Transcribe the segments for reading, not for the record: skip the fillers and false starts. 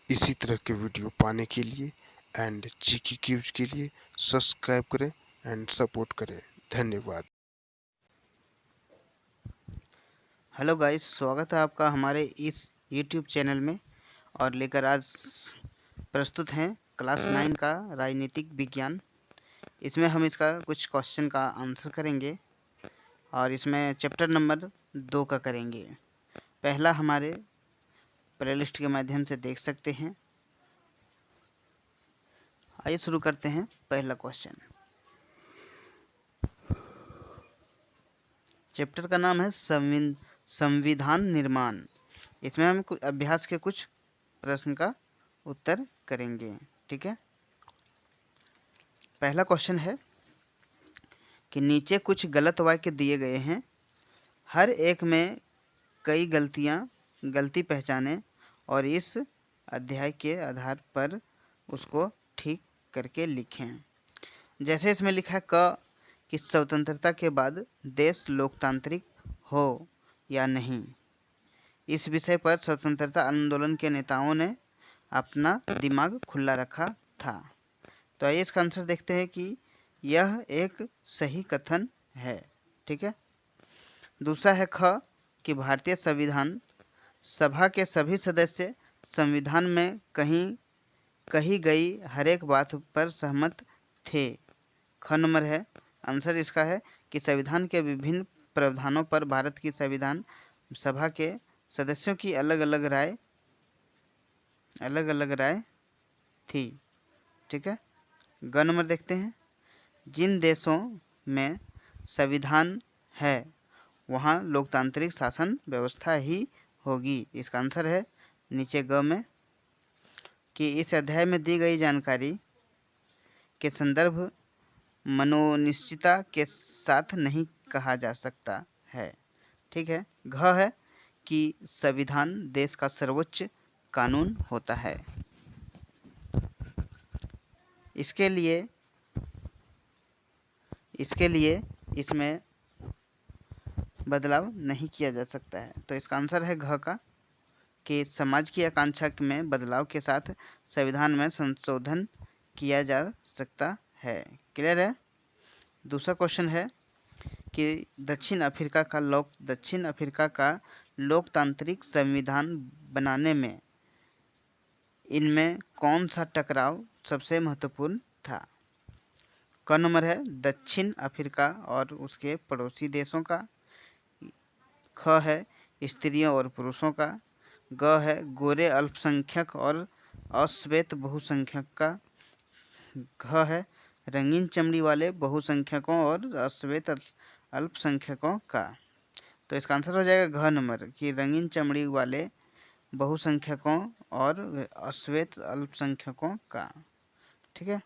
इसी तरह के वीडियो पाने के लिए एंड जीके क्यूज के लिए सब्सक्राइब करें एंड सपोर्ट करें। धन्यवाद। हेलो गाइस, स्वागत है आपका हमारे इस यूट्यूब चैनल में। और लेकर आज प्रस्तुत हैं क्लास 9 का राजनीतिक विज्ञान। इसमें हम इसका कुछ क्वेश्चन का आंसर करेंगे और इसमें चैप्टर नंबर 2 का करेंगे। पहला हमारे प्लेलिस्ट के माध्यम से देख सकते हैं। आइए शुरू करते हैं। पहला क्वेश्चन, चैप्टर का नाम है संविधान निर्माण। इसमें हम अभ्यास के कुछ प्रश्न का उत्तर करेंगे। ठीक है। पहला क्वेश्चन है कि नीचे कुछ गलत वाक्य दिए गए हैं, हर एक में कई गलती पहचानें और इस अध्याय के आधार पर उसको ठीक करके लिखें। जैसे इसमें लिखा है क कि स्वतंत्रता के बाद देश लोकतांत्रिक हो या नहीं। इस विषय पर स्वतंत्रता आंदोलन के नेताओं ने अपना दिमाग खुला रखा था। तो आइए इसका आंसर देखते हैं कि यह एक सही कथन है। ठीक है। दूसरा है ख कि भारतीय संविधान सभा के सभी सदस्य संविधान में कही गई हर एक बात पर सहमत थे। ख नंबर है आंसर इसका है कि संविधान के विभिन्न प्रावधानों पर भारत की संविधान सभा के सदस्यों की अलग अलग राय थी। ठीक है। ग नंबर देखते हैं, जिन देशों में संविधान है वहाँ लोकतांत्रिक शासन व्यवस्था ही होगी। इसका आंसर है नीचे ग में कि इस अध्याय में दी गई जानकारी के संदर्भ मनोनिश्चितता के साथ नहीं कहा जा सकता है। ठीक है। घ है कि संविधान देश का सर्वोच्च कानून होता है, इसके लिए इसमें बदलाव नहीं किया जा सकता है। तो इसका आंसर है घ का कि समाज की आकांक्षा में बदलाव के साथ संविधान में संशोधन किया जा सकता है। क्लियर है। दूसरा क्वेश्चन है कि दक्षिण अफ्रीका का लोकतांत्रिक संविधान बनाने में इनमें कौन सा टकराव सबसे महत्वपूर्ण था। क नंबर है दक्षिण अफ्रीका और उसके पड़ोसी देशों का। ख है स्त्रियों और पुरुषों का। ग है गोरे अल्पसंख्यक और अश्वेत बहुसंख्यक का। घ है रंगीन चमड़ी वाले बहुसंख्यकों और अश्वेत अल्पसंख्यकों का। तो इसका आंसर हो जाएगा घ नंबर कि रंगीन चमड़ी वाले बहुसंख्यकों और अश्वेत अल्पसंख्यकों का। ठीक है।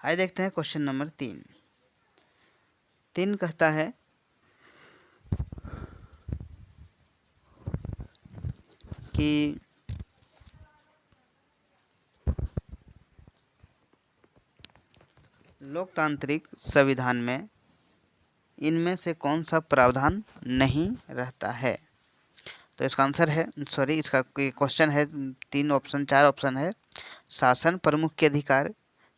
आइए देखते हैं क्वेश्चन नंबर 3 कहता है कि लोकतांत्रिक संविधान में इनमें से कौन सा प्रावधान नहीं रहता है। तो इसका आंसर है इसका क्वेश्चन है 4 ऑप्शन है। शासन प्रमुख के अधिकार।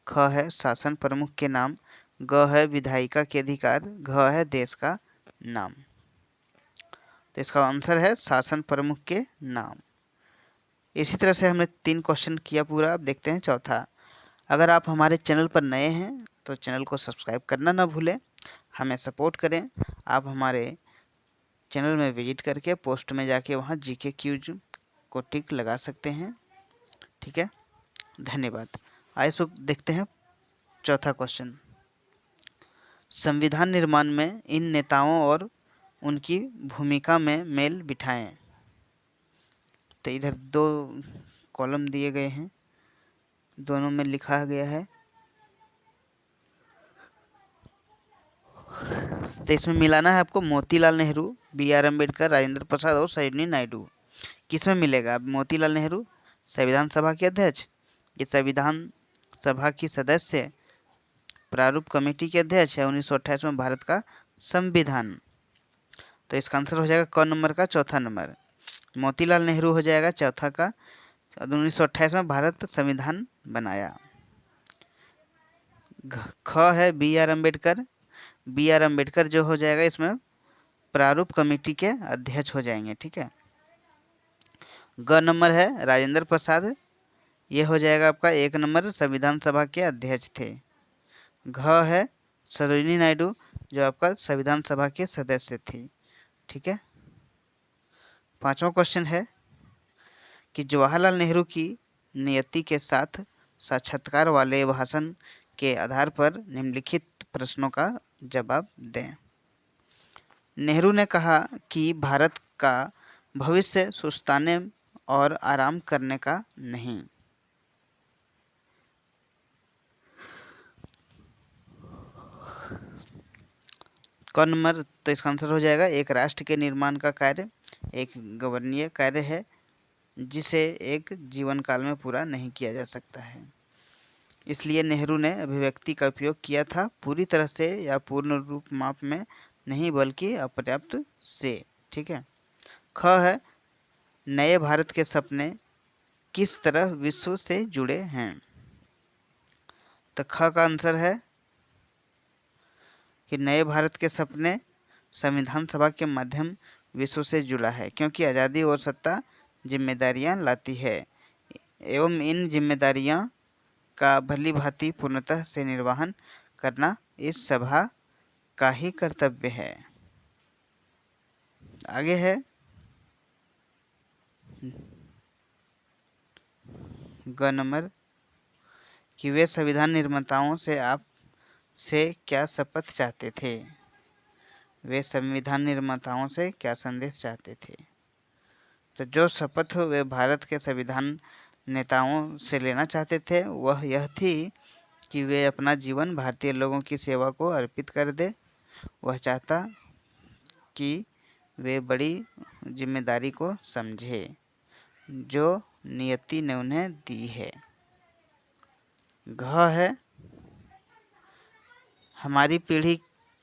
ख है शासन प्रमुख के नाम। ग है विधायिका के अधिकार। घ है देश का नाम। तो इसका आंसर है शासन प्रमुख के नाम। इसी तरह से हमने 3 क्वेश्चन किया पूरा। अब देखते हैं चौथा। अगर आप हमारे चैनल पर नए हैं तो चैनल को सब्सक्राइब करना ना भूलें, हमें सपोर्ट करें। आप हमारे चैनल में विजिट करके पोस्ट में जाके वहाँ जीके क्यूज को टिक लगा सकते हैं। ठीक है। धन्यवाद। आइए देखते हैं चौथा क्वेश्चन। संविधान निर्माण में इन नेताओं और उनकी भूमिका में मेल बिठाएं। तो इधर 2 कॉलम दिए गए हैं, दोनों में लिखा गया है। तो इसमें मिलाना है आपको मोतीलाल नेहरू, BR अम्बेडकर, राजेंद्र प्रसाद और सरोजिनी नायडू। किसमें मिलेगा? मोतीलाल नेहरू संविधान सभा के अध्यक्ष, ये संविधान सभा की सदस्य, प्रारूप कमेटी के अध्यक्ष है, 1928 में भारत का संविधान। तो इसका आंसर हो जाएगा क नंबर का चौथा नंबर मोतीलाल नेहरू हो जाएगा चौथा का। 1928 में भारत संविधान बनाया। ख है B R Ambedkar. B R Ambedkar जो हो जाएगा इसमें प्रारूप कमेटी के अध्यक्ष हो जाएंगे, ठीक है। ग नंबर है राजेंद्र प्रसाद, ये हो जाएगा आपका 1 नंबर, संविधान सभा के अध्यक्ष थे। घ है सरोजिनी नायडू, जो आपका संविधान सभा के सदस्य थी, ठीक है। 5वां क्वेश्चन है कि जवाहरलाल नेहरू की नियति के साथ साक्षात्कार वाले भाषण के आधार पर निम्नलिखित प्रश्नों का जवाब दें। नेहरू ने कहा कि भारत का भविष्य सुस्ताने और आराम करने का नहीं। क नंबर, तो इसका आंसर हो जाएगा एक राष्ट्र के निर्माण का कार्य एक गवर्नीय कार्य है जिसे एक जीवन काल में पूरा नहीं किया जा सकता है, इसलिए नेहरू ने अभिव्यक्ति का उपयोग किया था, पूरी तरह से या पूर्ण रूप माप में नहीं बल्कि अपर्याप्त से, ठीक है। ख है नए भारत के सपने किस तरह विश्व से जुड़े हैं। तो ख का आंसर है कि नए भारत के सपने संविधान सभा के माध्यम विश्व से जुड़ा है, क्योंकि आज़ादी और सत्ता जिम्मेदारियां लाती है एवं इन जिम्मेदारियां का भली भांति पूर्णतः से निर्वहन करना इस सभा का ही कर्तव्य है। आगे है ग नंबर कि वे संविधान निर्माताओं से आप से क्या शपथ चाहते थे। वे संविधान निर्माताओं से क्या संदेश चाहते थे। तो जो शपथ वे भारत के संविधान नेताओं से लेना चाहते थे वह यह थी कि वे अपना जीवन भारतीय लोगों की सेवा को अर्पित कर दे। वह चाहता कि वे बड़ी जिम्मेदारी को समझे जो नियति ने उन्हें दी है। घ है हमारी पीढ़ी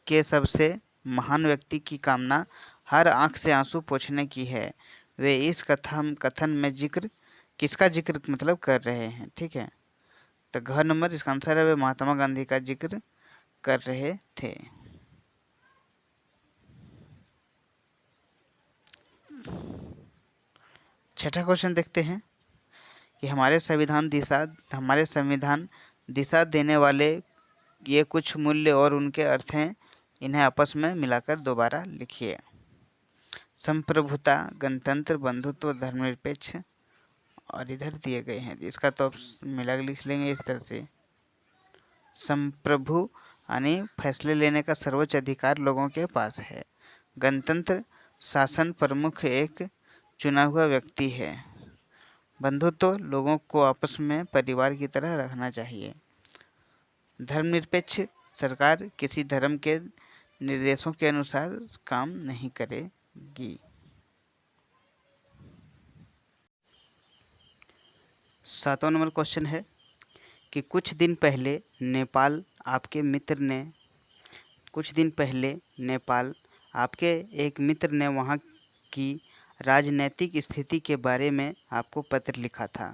के सबसे महान व्यक्ति की कामना हर आंख से आंसू पोंछने की है। वे इस कथन में जिक्र किसका जिक्र मतलब कर रहे हैं, ठीक है। तो घ नंबर इसका आंसर है वे महात्मा गांधी का जिक्र कर रहे थे। छठा क्वेश्चन देखते हैं कि हमारे संविधान दिशा देने वाले ये कुछ मूल्य और उनके अर्थ हैं, इन्हें आपस में मिलाकर दोबारा लिखिए। संप्रभुता, गणतंत्र, बंधुत्व, धर्मनिरपेक्ष, और इधर दिए गए हैं, इसका तो आप मिला लिख लेंगे इस तरह से। संप्रभु यानी फैसले लेने का सर्वोच्च अधिकार लोगों के पास है। गणतंत्र, शासन प्रमुख एक चुना हुआ व्यक्ति है। बंधुत्व, लोगों को आपस में परिवार की तरह रखना चाहिए। धर्मनिरपेक्ष, सरकार किसी धर्म के निर्देशों के अनुसार काम नहीं करेगी। सातवां नंबर क्वेश्चन है कि कुछ दिन पहले नेपाल आपके एक मित्र ने वहाँ की राजनीतिक स्थिति के बारे में आपको पत्र लिखा था।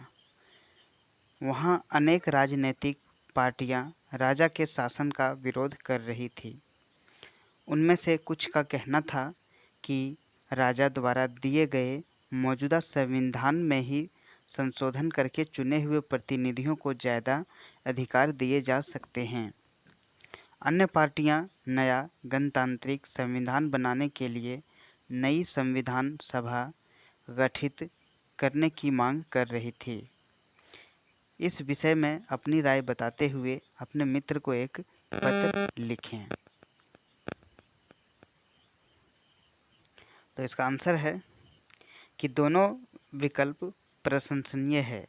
वहाँ अनेक राजनीतिक पार्टियां राजा के शासन का विरोध कर रही थी। उनमें से कुछ का कहना था कि राजा द्वारा दिए गए मौजूदा संविधान में ही संशोधन करके चुने हुए प्रतिनिधियों को ज़्यादा अधिकार दिए जा सकते हैं। अन्य पार्टियां नया गणतांत्रिक संविधान बनाने के लिए नई संविधान सभा गठित करने की मांग कर रही थी। इस विषय में अपनी राय बताते हुए अपने मित्र को एक पत्र लिखें। तो इसका आंसर है कि दोनों विकल्प प्रशंसनीय है।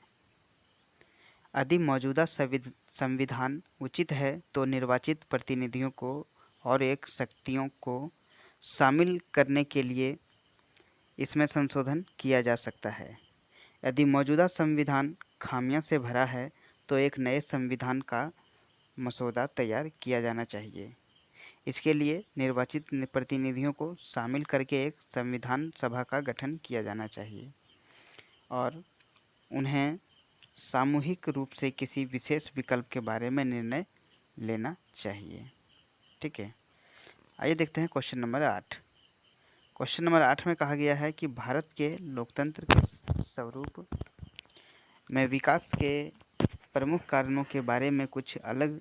यदि मौजूदा संविधान उचित है तो निर्वाचित प्रतिनिधियों को और एक शक्तियों को शामिल करने के लिए इसमें संशोधन किया जा सकता है। यदि मौजूदा संविधान खामियों से भरा है तो एक नए संविधान का मसौदा तैयार किया जाना चाहिए। इसके लिए निर्वाचित प्रतिनिधियों को शामिल करके एक संविधान सभा का गठन किया जाना चाहिए और उन्हें सामूहिक रूप से किसी विशेष विकल्प के बारे में निर्णय लेना चाहिए। ठीक है, आइए देखते हैं क्वेश्चन नंबर 8। क्वेश्चन नंबर 8 में कहा गया है कि भारत के लोकतंत्र के स्वरूप में विकास के प्रमुख कारणों के बारे में कुछ अलग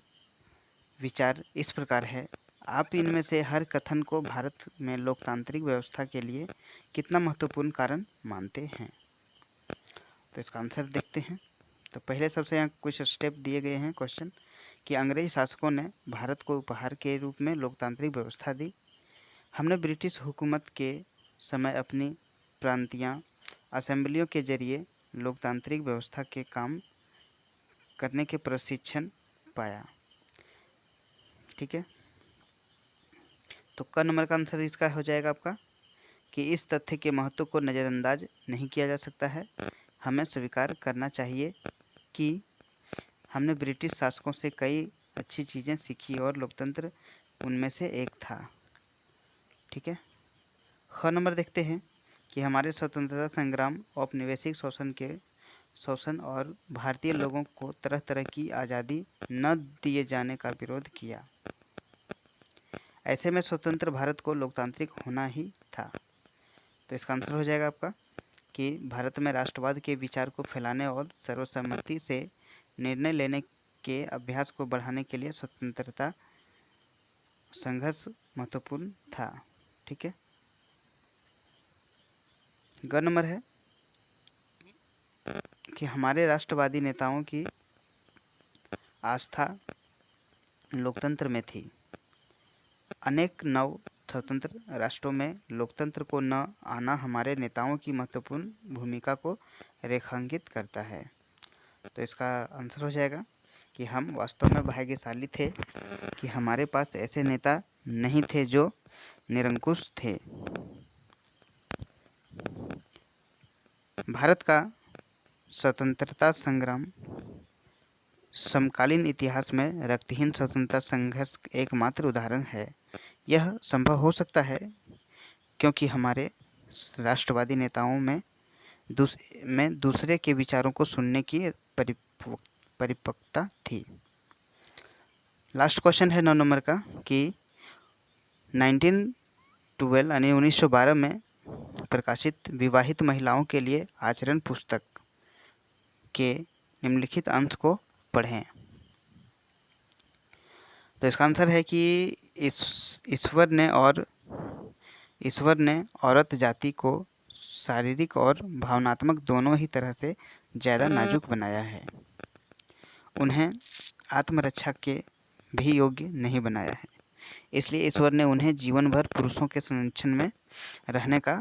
विचार इस प्रकार है। आप इनमें से हर कथन को भारत में लोकतांत्रिक व्यवस्था के लिए कितना महत्वपूर्ण कारण मानते हैं? तो इसका आंसर देखते हैं। तो पहले सबसे यहाँ कुछ स्टेप दिए गए हैं क्वेश्चन कि अंग्रेज शासकों ने भारत को उपहार के रूप में लोकतांत्रिक व्यवस्था दी। हमने ब्रिटिश हुकूमत के समय अपनी प्रांतीय असेंबलियों के जरिए लोकतांत्रिक व्यवस्था के काम करने के प्रशिक्षण पाया। ठीक है, तो क नंबर का आंसर इसका हो जाएगा आपका कि इस तथ्य के महत्व को नज़रअंदाज नहीं किया जा सकता है। हमें स्वीकार करना चाहिए कि हमने ब्रिटिश शासकों से कई अच्छी चीज़ें सीखी और लोकतंत्र उनमें से एक था। ठीक है, ख नंबर देखते हैं कि हमारे स्वतंत्रता संग्राम औपनिवेशिक शोषण और भारतीय लोगों को तरह तरह की आज़ादी न दिए जाने का विरोध किया। ऐसे में स्वतंत्र भारत को लोकतांत्रिक होना ही था। तो इसका आंसर हो जाएगा आपका कि भारत में राष्ट्रवाद के विचार को फैलाने और सर्वसम्मति से निर्णय लेने के अभ्यास को बढ़ाने के लिए स्वतंत्रता संघर्ष महत्वपूर्ण था। ठीक है, ग नंबर है कि हमारे राष्ट्रवादी नेताओं की आस्था लोकतंत्र में थी। अनेक नव स्वतंत्र राष्ट्रों में लोकतंत्र को न आना हमारे नेताओं की महत्वपूर्ण भूमिका को रेखांकित करता है। तो इसका आंसर हो जाएगा कि हम वास्तव में भाग्यशाली थे कि हमारे पास ऐसे नेता नहीं थे जो निरंकुश थे। भारत का स्वतंत्रता संग्राम समकालीन इतिहास में रक्तहीन स्वतंत्रता संघर्ष एकमात्र उदाहरण है। यह संभव हो सकता है क्योंकि हमारे राष्ट्रवादी नेताओं में दूसरे के विचारों को सुनने की परिपक्वता थी। लास्ट क्वेश्चन है 9 नंबर का कि 1912 यानी 1912 में प्रकाशित विवाहित महिलाओं के लिए आचरण पुस्तक के निम्नलिखित अंश को पढ़ें। तो इसका आंसर है कि ईश्वर ने औरत जाति को शारीरिक और भावनात्मक दोनों ही तरह से ज़्यादा नाजुक बनाया है। उन्हें आत्मरक्षा के भी योग्य नहीं बनाया है। इसलिए ईश्वर ने उन्हें जीवन भर पुरुषों के संरक्षण में रहने का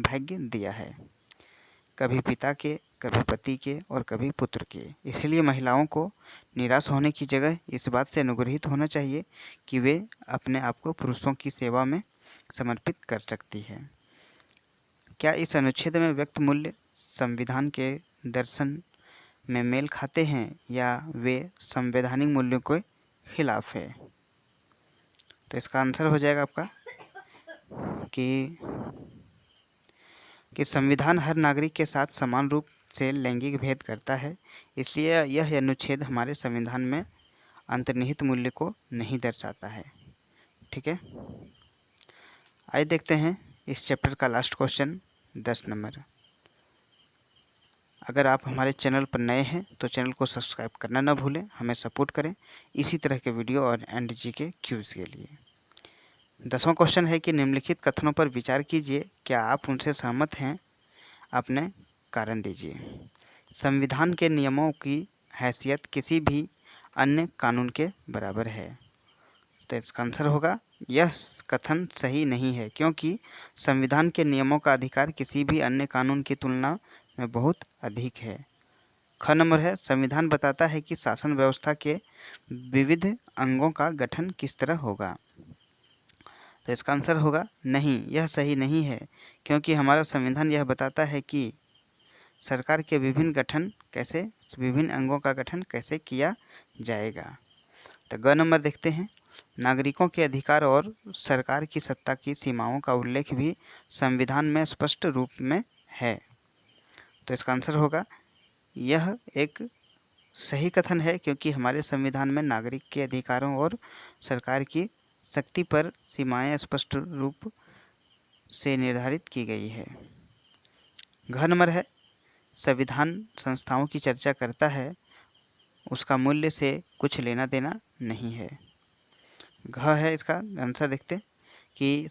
भाग्य दिया है, कभी पिता के, कभी पति के और कभी पुत्र के। इसलिए महिलाओं को निराश होने की जगह इस बात से अनुग्रहित होना चाहिए कि वे अपने आप को पुरुषों की सेवा में समर्पित कर सकती है। क्या इस अनुच्छेद में व्यक्त मूल्य संविधान के दर्शन में मेल खाते हैं या वे संवैधानिक मूल्यों के खिलाफ है? तो इसका आंसर हो जाएगा आपका कि संविधान हर नागरिक के साथ समान रूप से लैंगिक भेद करता है। इसलिए यह अनुच्छेद हमारे संविधान में अंतर्निहित मूल्य को नहीं दर्शाता है। ठीक है, आइए देखते हैं इस चैप्टर का लास्ट क्वेश्चन 10 नंबर। अगर आप हमारे चैनल पर नए हैं तो चैनल को सब्सक्राइब करना न भूलें, हमें सपोर्ट करें इसी तरह के वीडियो और एनडीजी के क्यूज के लिए। 10वां क्वेश्चन है कि निम्नलिखित कथनों पर विचार कीजिए, क्या आप उनसे सहमत हैं? अपने कारण दीजिए। संविधान के नियमों की हैसियत किसी भी अन्य कानून के बराबर है। तो इसका आंसर होगा यह कथन सही नहीं है, क्योंकि संविधान के नियमों का अधिकार किसी भी अन्य कानून की तुलना में बहुत अधिक है। ख नंबर है संविधान बताता है कि शासन व्यवस्था के विविध अंगों का गठन किस तरह होगा। तो इसका आंसर होगा नहीं, यह सही नहीं है, क्योंकि हमारा संविधान यह बताता है कि सरकार के विभिन्न अंगों का गठन कैसे किया जाएगा। तो ग नंबर देखते हैं नागरिकों के अधिकार और सरकार की सत्ता की सीमाओं का उल्लेख भी संविधान में स्पष्ट रूप में है। तो इसका आंसर होगा, यह एक सही कथन है, क्योंकि हमारे संविधान में नागरिक के अधिकारों और सरकार की शक्ति पर सीमाएं स्पष्ट रूप से निर्धारित की गई है। घ नंबर है, संविधान संस्थाओं की चर्चा करता है, उसका मूल्य से कुछ लेना देना नहीं है। घ है इसका आंसर। देखते कि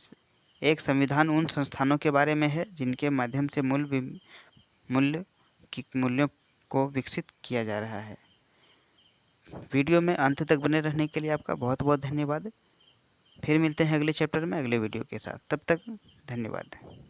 एक संविधान उन संस्थानों के बारे में है जिनके माध्यम से मूल्यों को विकसित किया जा रहा है। वीडियो में अंत तक बने रहने के लिए आपका बहुत बहुत धन्यवाद। फिर मिलते हैं अगले चैप्टर में अगले वीडियो के साथ। तब तक धन्यवाद।